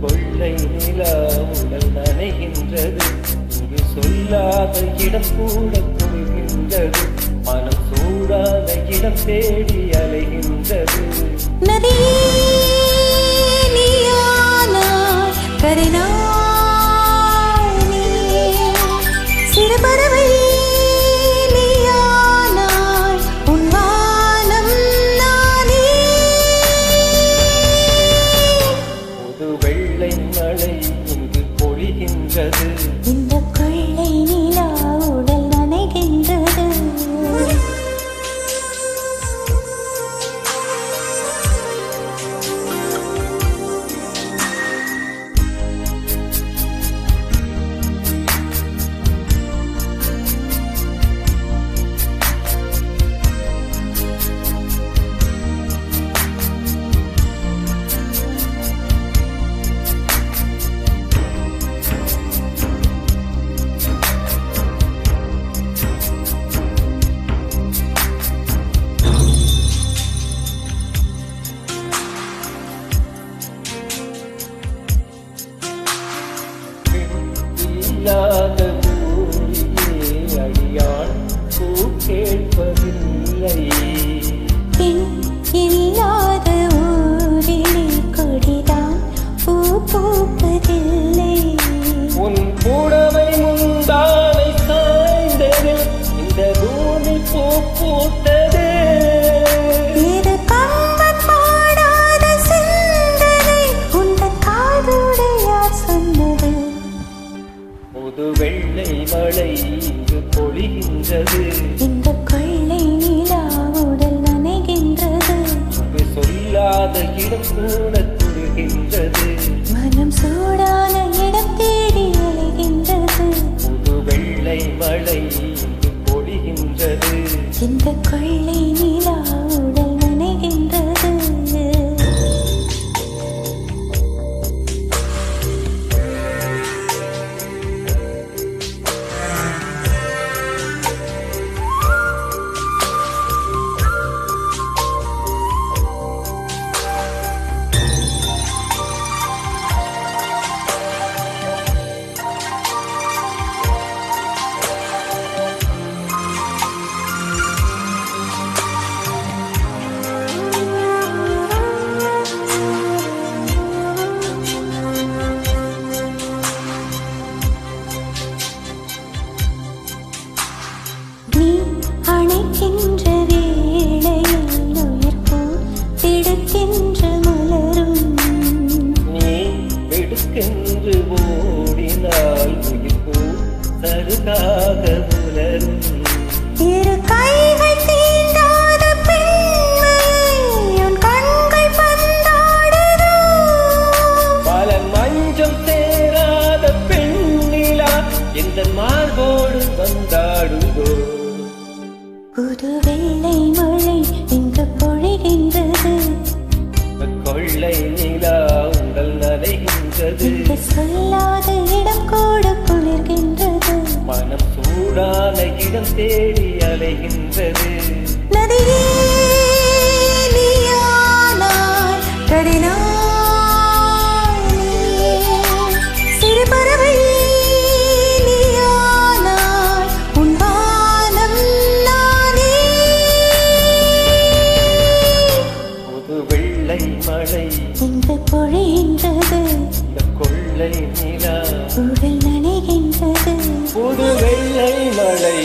கொள்ளை நிலா உடல் நனைகின்றது. இங்கு சொல்லாத இடம் கூட குளிர்கின்றது. மனம் சூடாத இடம் தேடி அலைகின்றது. வெள்ளை மழை இங்கு பொழிகின்றது. இந்த கொள்ளை நிலா உடல் நனைகின்றது. இல்லாத ஊரிலே அடியான் பூ கேட்பதில்லை. இல்லாத ஊரிலே கொடிதான் பூ பூப்பதில்லை. உன் புடவை முந்தானை சாய்ந்தது இந்த பூமி பூ பூத்தது. இது கம்பன் பாடாத சிந்தனை உந்தன் காதோடு யார் சொன்னது? புது வெள்ளை மழை இங்கு பொழிகின்றது. இந்த கொள்ளை நிலா உடல் நனைகின்றது. இங்கு சொல்லாத இடம் கூட குளிர்கின்றது. மனம் சூடான இடம் தேடி அலைகின்றது. புது வெள்ளை மழை இங்கு பொழிகின்றது. இந்த கொள்ளை நிலா உடல் நனைகின்றது. நீ அணைக்கின்ற வேளையில் உயிர்ப்போ திடுக்கின்ற மலரும். நீ எடுக்கென்று ஓடினால் உயிர்ப்போ சருகாக உலரும். இரு கைகள் தீண்டாத பெண்மையை உன் கண்கள் பந்தாடுதோ. பல மஞ்சம் சேராத பெண்ணிலா எந்த மார்போடு வந்தாடுதோ. புது வெள்ளை மழை இங்கு பொழிகின்றது. கொள்ளை நிலா உடல் நனைகின்றது. இங்கு சொல்லாத இடம் கூட குளிர்கின்றது. மனம் சூடான இடம் தேடி அலைகின்றது. நதியே நீயானாய், கடினாய் நீயே. சிறு பறவை நீயானாய், உன் வானம் நானே. புது வெள்ளை மழை இங்கு பொழிகின்றது. இந்த கொள்ளை நிலா உடல் நனைகின்றது. புது வெள்ளை மழை